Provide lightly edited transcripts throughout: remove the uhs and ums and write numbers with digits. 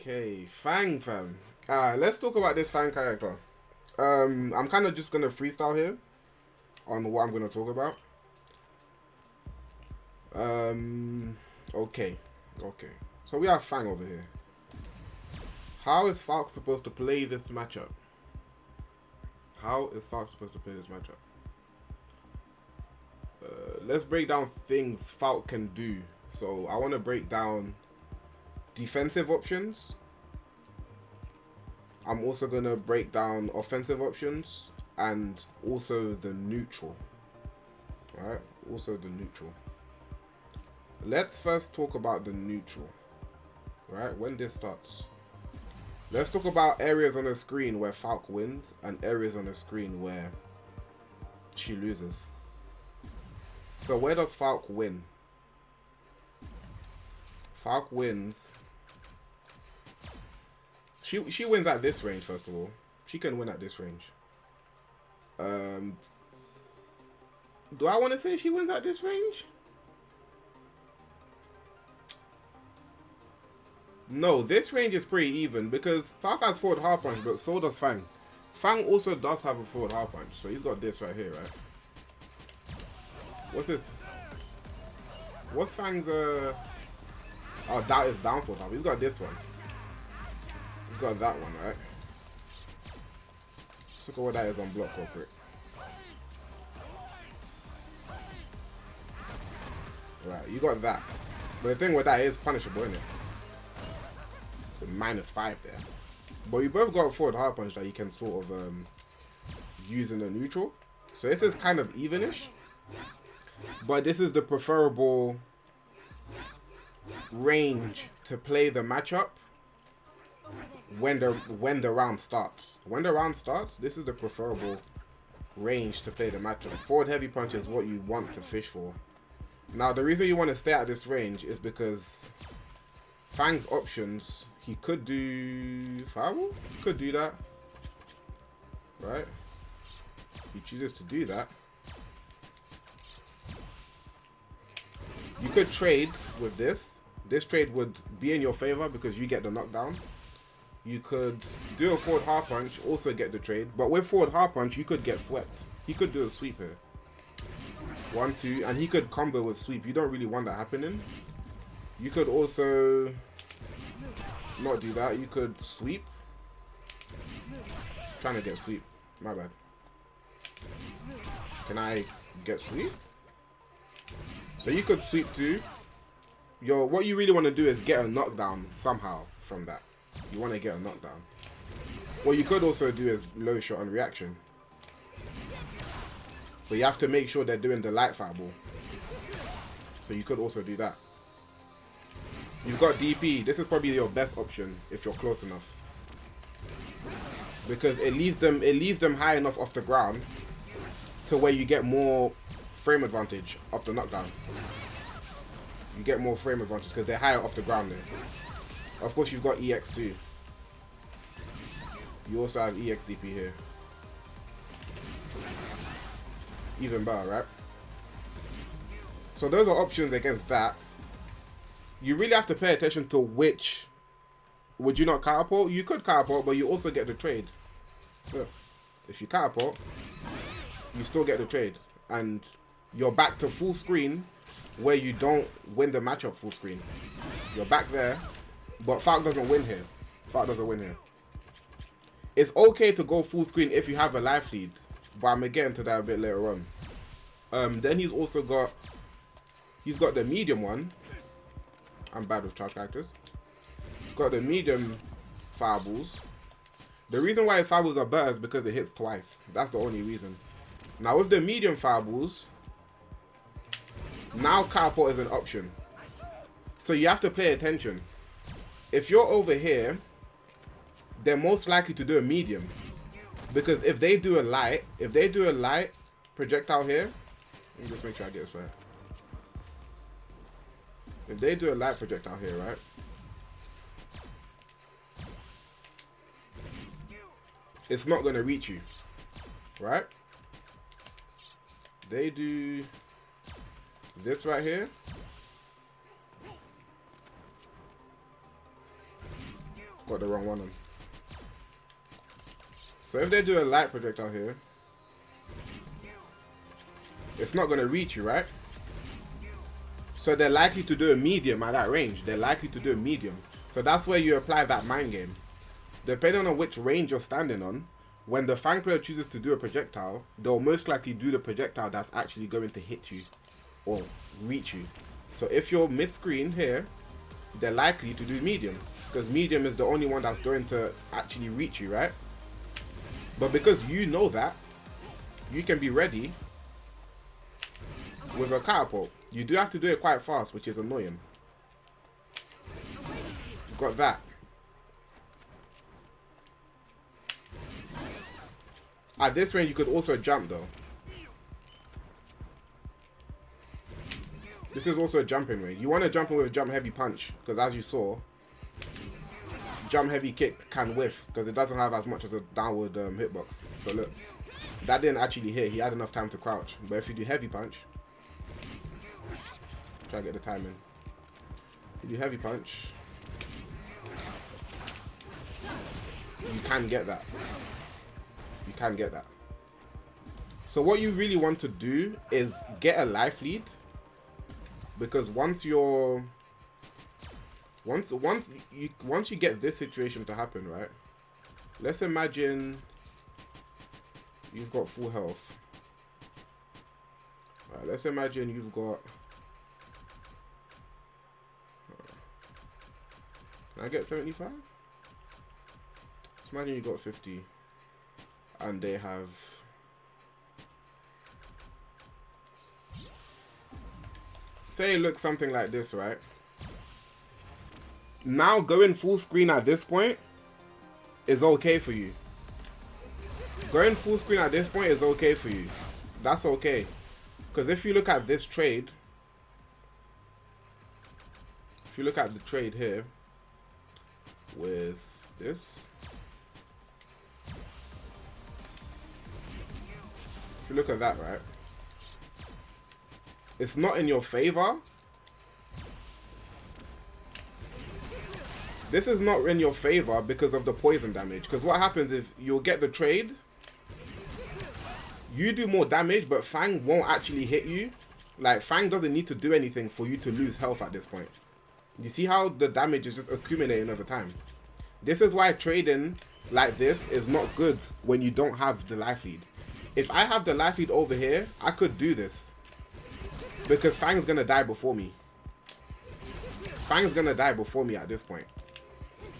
Okay, Fang fam. Let's talk about this Fang character. I'm kind of just gonna freestyle here on what I'm gonna talk about. Okay. So we have Fang over here. How is Falk supposed to play this matchup? Let's break down things Falk can do. So I want to break down defensive options. I'm also going to break down offensive options and also the neutral. Alright, also the neutral. Let's first talk about the neutral. Right, when this starts. Let's talk about areas on the screen where Falk wins and areas on the screen where she loses. So where does Falk win? Falk wins. She wins at this range, first of all. She can win at this range. Do I want to say she wins at this range? No, this range is pretty even because Falk has forward half punch, but so does Fang. Fang also does have a forward half punch, so he's got this right here, right? What's this? What's Fang's Oh, that is down forward half. He's got this one. He's got that one, right? Let's look at what that is on block real quick. Right, you got that. But the thing with that is punishable, isn't it? So -5 there. But you both got forward hard punch that you can sort of use in the neutral. So this is kind of evenish. But this is the preferable range to play the matchup when the round starts. When the round starts, this is the preferable range to play the matchup. Forward heavy punch is what you want to fish for. Now the reason you want to stay at this range is because Fang's options, he could do fireball, he could do that, right? He chooses to do that. You could trade with this. This trade would be in your favor because you get the knockdown. You could do a forward half punch, also get the trade. But with forward half punch, you could get swept. He could do a sweep here. 1, 2, and he could combo with sweep. You don't really want that happening. You could also not do that. You could sweep. Trying to get sweep. My bad. Can I get sweep? So you could sweep too. What you really want to do is get a knockdown somehow from that. You want to get a knockdown. What you could also do is low shot on reaction. But you have to make sure they're doing the light fireball. So you could also do that. You've got DP. This is probably your best option if you're close enough. Because it leaves them high enough off the ground to where you get more frame advantage off the knockdown. You get more frame advantage because they're higher off the ground there. Of course, you've got EX too. You also have EX DP here. Even better, right? So those are options against that. You really have to pay attention to which. Would you not catapult? You could catapult, but you also get the trade. Look, if you catapult, you still get the trade. And you're back to full screen where you don't win the matchup full screen. You're back there, but Falk doesn't win here. Falk doesn't win here. It's okay to go full screen if you have a life lead, but I'm gonna get into that a bit later on. Then he's got the medium one. I'm bad with charge characters. He's got the medium fireballs. The reason why his fireballs are better is because it hits twice. That's the only reason. Now with the medium fireballs, now catapult is an option. So you have to pay attention. If you're over here, they're most likely to do a medium. Because if they do a light projectile here, let me just make sure I get this right. If they do a light projectile here, right? It's not going to reach you, right? They do this right here. Got the wrong one on. So if they do a light projectile here, it's not going to reach you, right? So they're likely to do a medium at that range. They're likely to do a medium. So that's where you apply that mind game. Depending on which range you're standing on, when the Fang player chooses to do a projectile, they'll most likely do the projectile that's actually going to hit you or reach you. So if you're mid-screen here, they're likely to do medium, because medium is the only one that's going to actually reach you, right? But because you know that, you can be ready with a catapult. You do have to do it quite fast, which is annoying. Got that. At this range, you could also jump though. This is also a jumping range. You want to jump in with a jump heavy punch, because as you saw, jump heavy kick can whiff, because it doesn't have as much as a downward hitbox. So look, that didn't actually hit. He had enough time to crouch. But if you do heavy punch, try to get the timing. If you do heavy punch, you can get that. You can get that. So what you really want to do is get a life lead, because once you get this situation to happen, right? Let's imagine you've got full health. Right, let's imagine you've got. Can I get 75? Let's imagine you got 50. And they have. Say it looks something like this, right? Now going full screen at this point is okay for you. Going full screen at this point is okay for you. That's okay. Because if you look at this trade, if you look at the trade here with this, if you look at that, right? It's not in your favor. This is not in your favor because of the poison damage. Because what happens is you'll get the trade. You do more damage, but Fang won't actually hit you. Like, Fang doesn't need to do anything for you to lose health at this point. You see how the damage is just accumulating over time. This is why trading like this is not good when you don't have the life lead. If I have the life lead over here, I could do this. Because Fang's gonna die before me. Fang's gonna die before me at this point.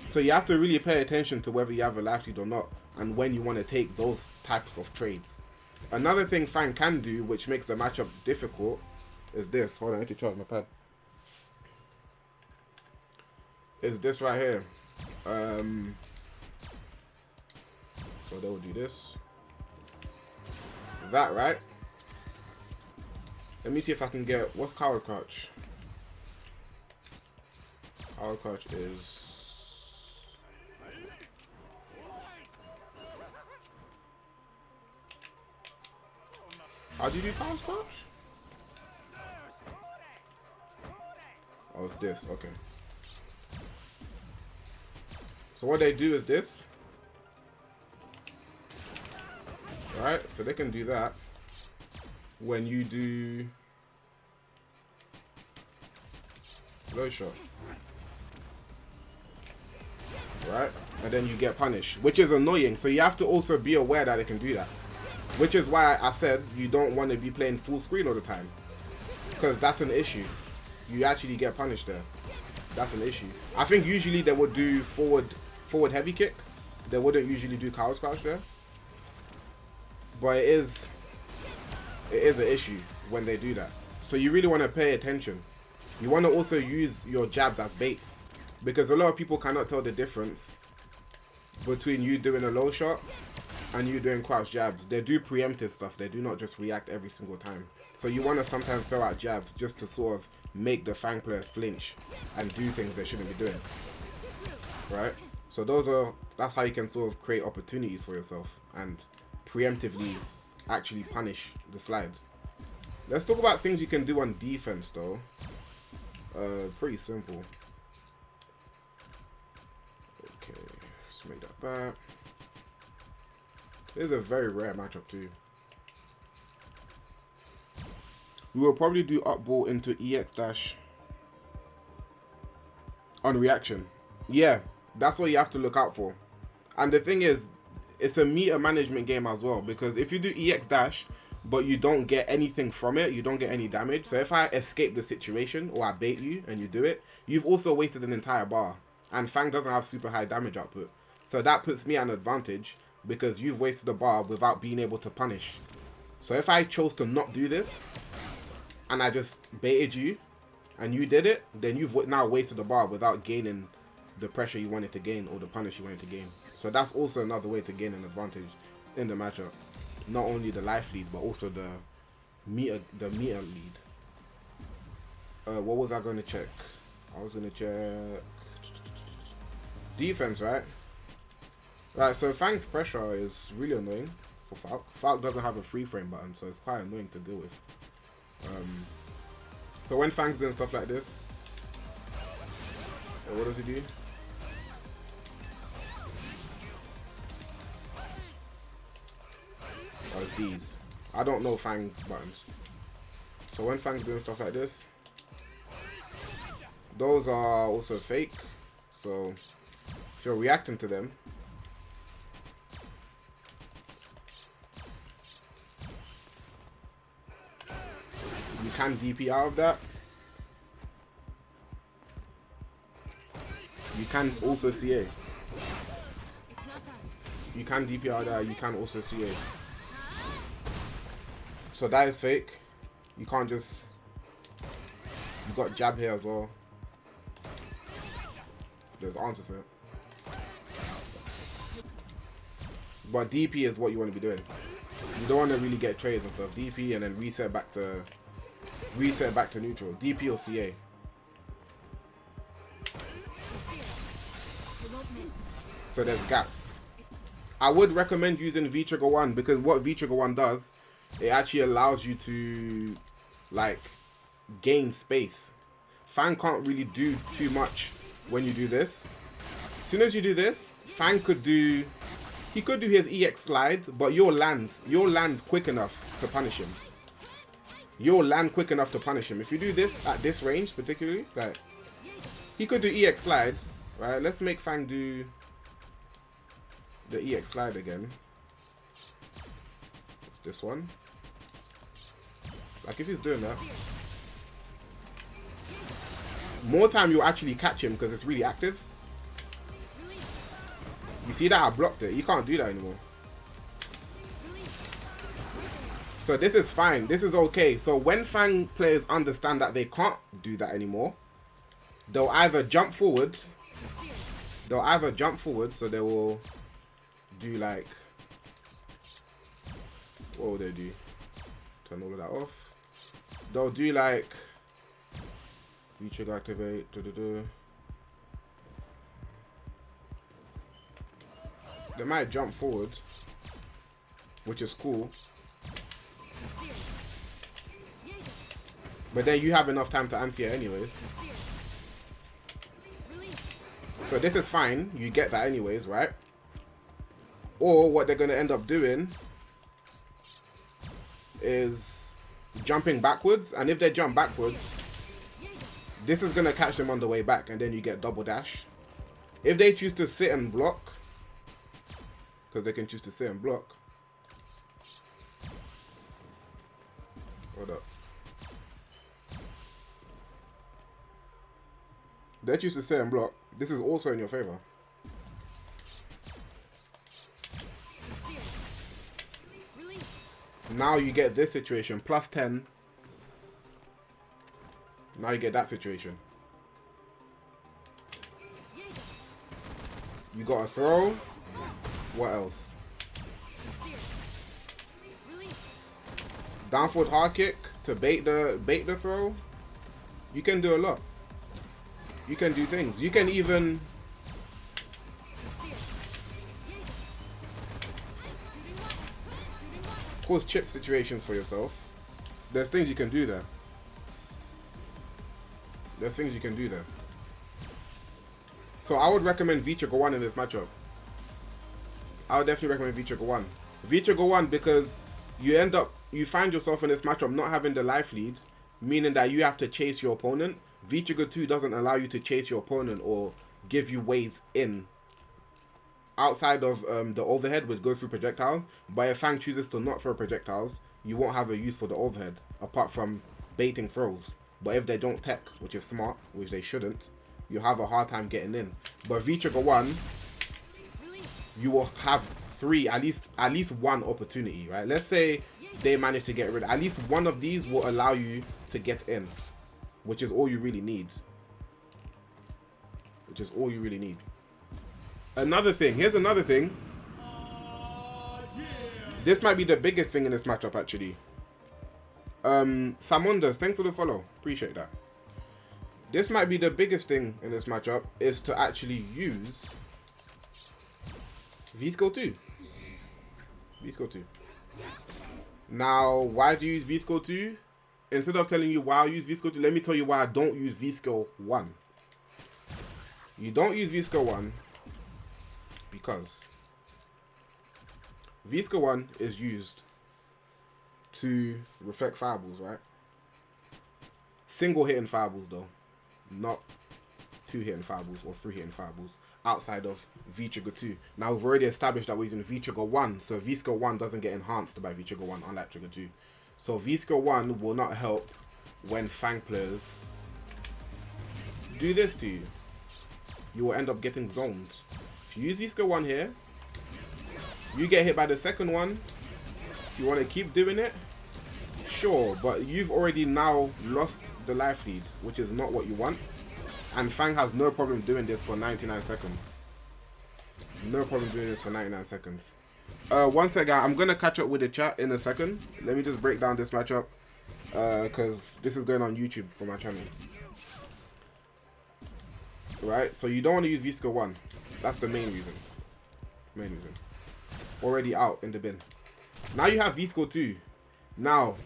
So you have to really pay attention to whether you have a life lead or not, and when you want to take those types of trades. Another thing Fang can do, which makes the matchup difficult, is this. Hold on, I need to charge my pad. Is this right here. So they will do this. That, right? Let me see if I can get, what's coward crouch? Coward crouch is, how do you do coward crouch? Oh, it's this, okay. So what they do is this. Right, so they can do that when you do low shot, right? And then you get punished, which is annoying. So you have to also be aware that they can do that, which is why I said you don't want to be playing full screen all the time, because that's an issue. You actually get punished there. That's an issue. I think usually they would do forward heavy kick. They wouldn't usually do coward crouch there, but it is an issue when they do that. So you really want to pay attention. You want to also use your jabs as baits, because a lot of people cannot tell the difference between you doing a low shot and you doing crouch jabs. They do preemptive stuff. They do not just react every single time. So you want to sometimes throw out jabs just to sort of make the Fang player flinch and do things they shouldn't be doing, right? So that's how you can sort of create opportunities for yourself and preemptively actually punish the slide. Let's talk about things you can do on defense though. Pretty simple. Okay. make that back. This is a very rare matchup too. We will probably do up ball into EX dash on reaction. Yeah, that's what you have to look out for. And the thing is, it's a meter management game as well, because if you do EX dash but you don't get anything from it, you don't get any damage. So if I escape the situation or I bait you and you do it, you've also wasted an entire bar. And Fang doesn't have super high damage output. So that puts me at an advantage because you've wasted a bar without being able to punish. So if I chose to not do this and I just baited you and you did it, then you've now wasted a bar without gaining the pressure you wanted to gain or the punish you wanted to gain. So that's also another way to gain an advantage in the matchup. Not only the life lead, but also the meter lead. What was I going to check? I was going to check defense, right? Right, so Fang's pressure is really annoying for Falk. Falk doesn't have a free frame button, so it's quite annoying to deal with. So when Fang's doing stuff like this, what does he do? Oh, it's these. I don't know Fang's buttons. So when Fang's doing stuff like this, those are also fake. So if you're reacting to them, you can DP out of that. You can also CA. You can DP out of that, you can also CA. So that is fake. You can't just... You got jab here as well. There's answer to it. But DP is what you want to be doing. You don't want to really get trades and stuff. DP and then reset back to neutral. DP or CA. So there's gaps. I would recommend using V-Trigger 1 because what V-Trigger 1 does, it actually allows you to like gain space. Fang can't really do too much when you do this. As soon as you do this, Fang could do, he could do his EX slide, but you'll land quick enough to punish him. You'll land quick enough to punish him. If you do this at this range particularly, like he could do EX slide, right? Let's make Fang do the EX slide again. It's this one. Like if he's doing that, more time you'll actually catch him because it's really active. You see that I blocked it. You can't do that anymore. So this is fine. This is okay. So when Fang players understand that they can't do that anymore, they'll either jump forward. So they will do like, what will they do? Turn all of that off. They'll do like V-Trigger activate. They might jump forward, which is cool. But then you have enough time to anti it anyways. So this is fine. You get that anyways, right? Or what they're going to end up doing is jumping backwards. And if they jump backwards, this is going to catch them on the way back. And then you get double dash. If they choose to sit and block, because they can choose to sit and block. Hold up. They choose to sit and block. This is also in your favor. Now you get this situation, plus 10. Now you get that situation. You got a throw. What else? Down forward hard kick to bait the throw. You can do a lot. You can do things. You can even cause chip situations for yourself. There's things you can do there. So I would recommend V-Trigger 1 in this matchup. I would definitely recommend V-Trigger 1. V-Trigger 1 because you find yourself in this matchup not having the life lead, meaning that you have to chase your opponent. V-Trigger 2 doesn't allow you to chase your opponent or give you ways in outside of the overhead, which goes through projectiles. But if Fang chooses to not throw projectiles, you won't have a use for the overhead apart from baiting throws. But if they don't tech, which is smart, which they shouldn't, you have a hard time getting in. But V-Trigger 1, you will have at least one opportunity, right? Let's say they manage to get rid of at least one of these will allow you to get in, which is all you really need. Another thing, here's another thing. This might be the biggest thing in this matchup, actually. Samondas, thanks for the follow. Appreciate that. This might be the biggest thing in this matchup, is to actually use V-Skill 2. V-Skill 2. Now, why do you use V-Skill 2? Instead of telling you why I use V-Skill 2, let me tell you why I don't use V-Skill 1. You don't use V-Skill 1 because V-Skill 1 is used to reflect fireballs, right? Single hitting fireballs though, not 2 hitting fireballs or 3 hitting fireballs outside of V-Trigger 2. Now we've already established that we're using V-Trigger 1, so V-Skill 1 doesn't get enhanced by V-Trigger 1 unlike Trigger 2. So V-Skill 1 will not help when Fang players do this to you. You will end up getting zoned. If you use V-Skill 1 here, you get hit by the second one. You want to keep doing it? Sure, but you've already now lost the life lead, which is not what you want. And Fang has no problem doing this for 99 seconds. No problem doing this for 99 seconds. One second, I'm going to catch up with the chat in a second. Let me just break down this matchup. Because this is going on YouTube for my channel. Right, so you don't want to use V-Skill 1. That's the main reason. Already out in the bin. Now you have V-Skill 2. Now,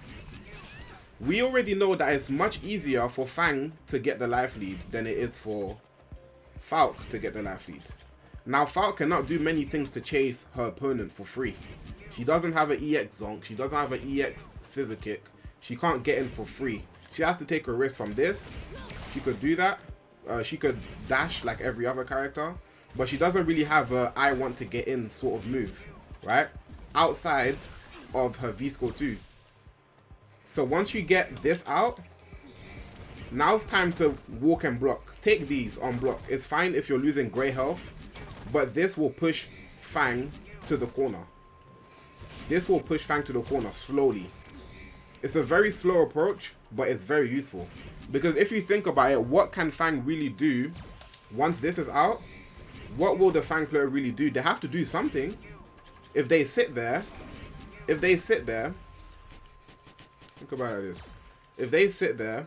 we already know that it's much easier for Fang to get the life lead than it is for Falk to get the life lead. Now, Falk cannot do many things to chase her opponent for free. She doesn't have an EX Zonk. She doesn't have an EX Scissor Kick. She can't get in for free. She has to take a risk from this. She could do that. She could dash like every other character. But she doesn't really have a I want to get in sort of move. Right? Outside of her V-Skill 2. So once you get this out, now it's time to walk and block. Take these on block. It's fine if you're losing grey health, but this will push Fang to the corner. This will push Fang to the corner slowly. It's a very slow approach, but it's very useful. Because if you think about it, what can Fang really do once this is out? What will the Fang player really do? They have to do something. If they sit there, think about it like this. If they sit there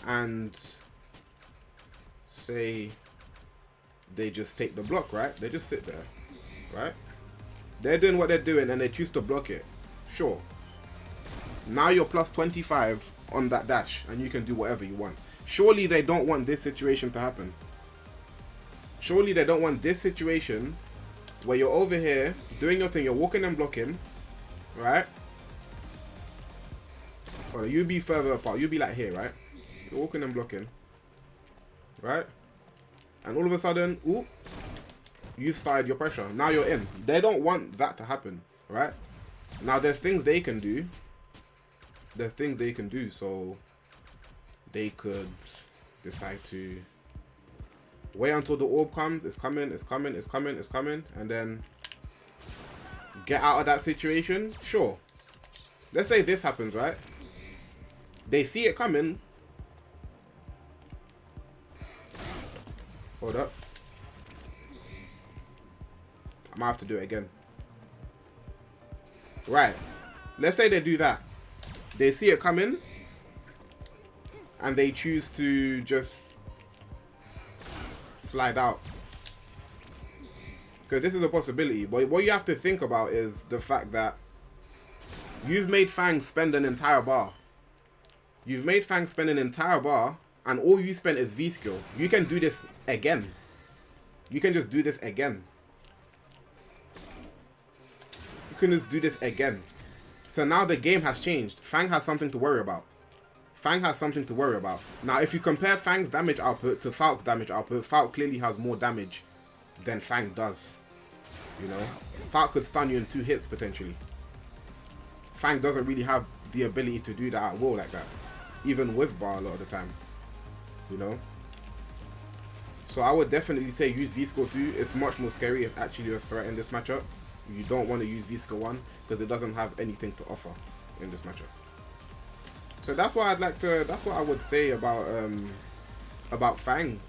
and say they just take the block, right? They just sit there, right? They're doing what they're doing and they choose to block it. Sure. Now you're plus 25 on that dash and you can do whatever you want. Surely they don't want this situation to happen. Surely they don't want this situation where you're over here doing your thing, you're walking and blocking, right? Or you be further apart, you be like here, right? You're walking and blocking, right? And all of a sudden, ooh, you started your pressure. Now you're in. They don't want that to happen, right? Now there's things they can do. So they could decide to wait until the orb comes. It's coming, and then get out of that situation. Sure. Let's say this happens, right? They see it coming. Hold up. I might have to do it again. Right. Let's say they do that. They see it coming. And they choose to just slide out. Because this is a possibility. But what you have to think about is the fact that you've made Fang spend an entire bar. And all you spent is V-Skill. You can do this again. You can just do this again. can just do this again. So now the game has changed. Fang has something to worry about. Fang has something to worry about. Now, if you compare Fang's damage output to Falk's damage output, Falk clearly has more damage than Fang does. You know? Falk could stun you in 2 hits, potentially. Fang doesn't really have the ability to do that at will like that. Even with bar a lot of the time. You know? So I would definitely say use V-Score 2. It's much more scary. It's actually a threat in this matchup. You don't want to use V-Score 1 because it doesn't have anything to offer in this matchup. So that's what that's what I would say about Fang.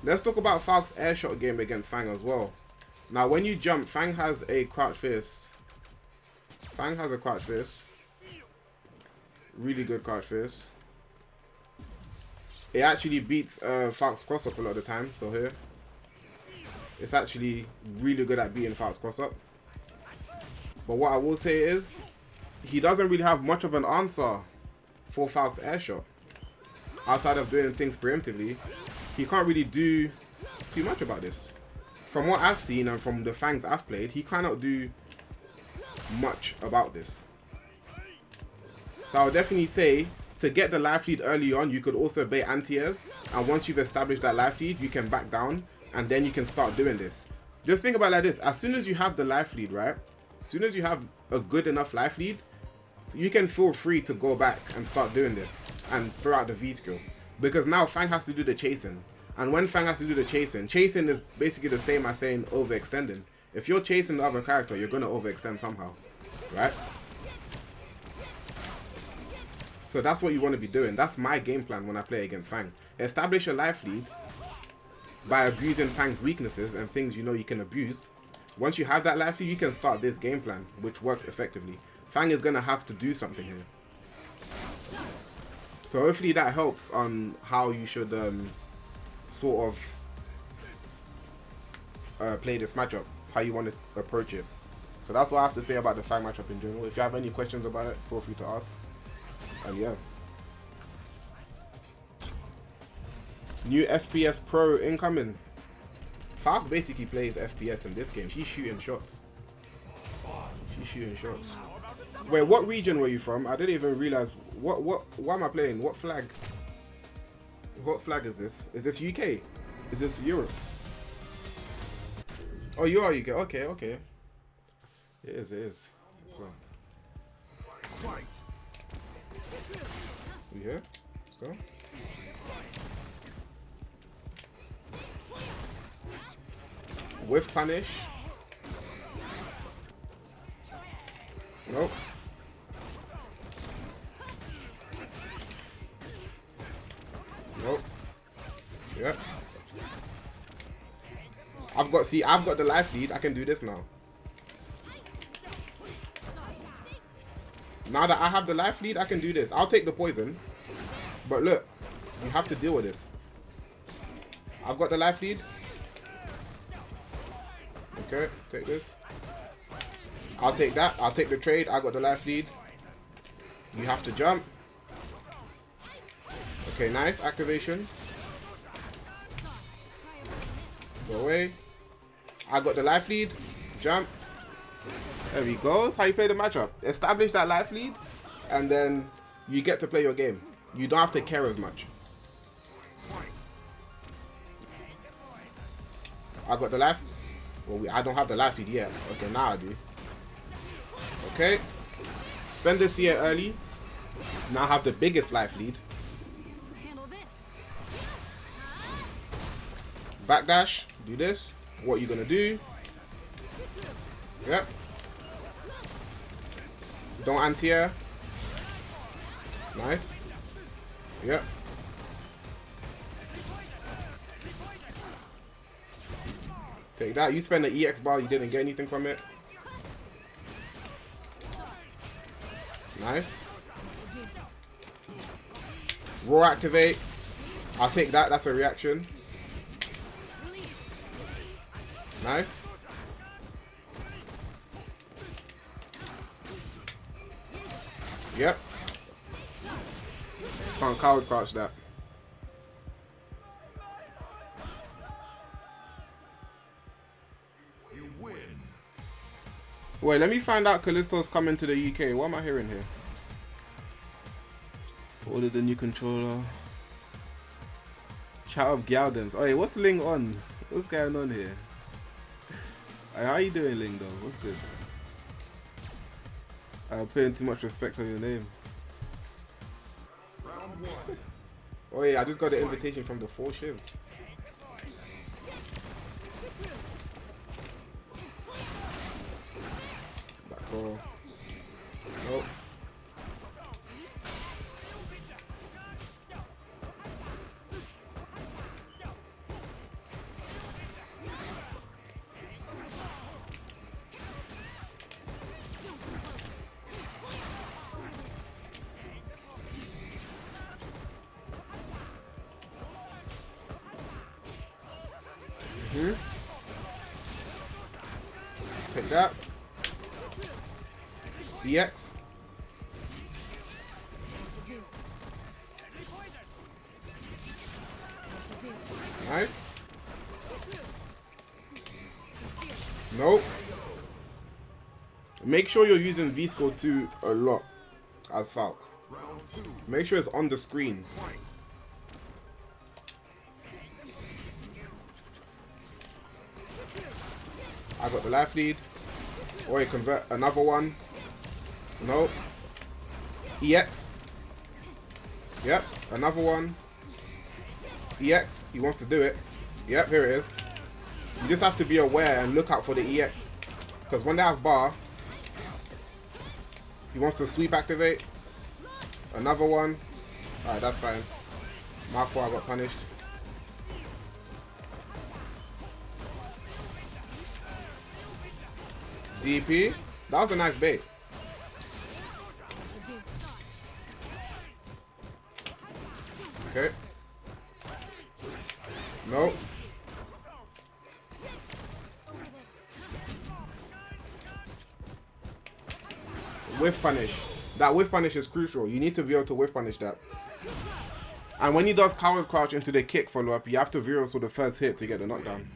Let's talk about Falk's airshot game against Fang as well. Now when you jump, Fang has a crouch fierce. Fang has a crouch fierce. Really good crouch fierce. It actually beats Falk's cross up a lot of the time. So here, it's actually really good at beating Falk's cross up. But what I will say is, he doesn't really have much of an answer for Falk's airshot. Outside of doing things preemptively, he can't really do too much about this. From what I've seen and from the Fangs I've played, he cannot do much about this. So I would definitely say, to get the life lead early on, you could also bait anti-airs, and once you've established that life lead, you can back down, and then you can start doing this. Just think about it like this: as soon as you have the life lead, right? As soon as you have a good enough life lead, you can feel free to go back and start doing this and throw out the V skill. Because now Fang has to do the chasing. And when Fang has to do the chasing is basically the same as saying overextending. If you're chasing the other character, you're going to overextend somehow, right? So that's what you want to be doing. That's my game plan when I play against Fang. Establish a life lead by abusing Fang's weaknesses and things you know you can abuse. Once you have that life lead, you can start this game plan, which works effectively. Fang is going to have to do something here. So hopefully that helps on how you should sort of play this matchup, how you want to approach it. So that's what I have to say about the Fang matchup in general. If you have any questions about it, feel free to ask. And yeah. New FPS Pro incoming. Falk basically plays FPS in this game. She's shooting shots. She's shooting shots. Wait, what region were you from? I didn't even realize. Why am I playing? What flag? What flag is this? Is this UK? Is this Europe? Oh, you are UK. Okay, okay. It is, it is. Well. We here? Let's go. With punish. Nope. Nope. Yep. I've got the life lead. I can do this now. Now that I have the life lead, I can do this. I'll take the poison. But look, you have to deal with this. I've got the life lead. Okay, take this. I'll take that. I'll take the trade. I got the life lead. You have to jump. Okay, nice. Activation. Go away. I got the life lead. Jump. There we go. That's how you play the matchup. Establish that life lead, and then you get to play your game. You don't have to care as much. I got the life. Well, I don't have the life lead yet. Okay, now I do. Okay. Spend this here early. Now I have the biggest life lead. Backdash. Do this. What you gonna do? Yep. Don't anti-air. Nice. Yep. Take that. You spend the EX bar, you didn't get anything from it. Nice. Roar activate. I'll take that. That's a reaction. Nice. Yep. Can't coward crouch that. Wait, let me find out Callisto's coming to the UK. What am I hearing here? Ordered the new controller. Chat up Galdens. Oh, hey, what's Ling on? What's going on here? Hey, how you doing, Ling, though? What's good? I'm putting too much respect on your name. Oh, yeah, I just got the invitation from the 4 shivs. Back row. Nope. Take that. EX. Nice. Nope. Make sure you're using V-Score 2 a lot as Falk. Make sure it's on the screen. I got the life lead. Or you convert another one. Nope. EX. Yep, another one. EX. He wants to do it. Yep, here it is. You just have to be aware and look out for the EX. Because when they have bar, he wants to sweep activate. Another one. Alright, that's fine. Mark 4, I got punished. DP. That was a nice bait. Okay. Nope. Whiff punish. That whiff punish is crucial. You need to be able to whiff punish that. And when he does coward crouch into the kick follow up, you have to Virus with the first hit to get the knockdown.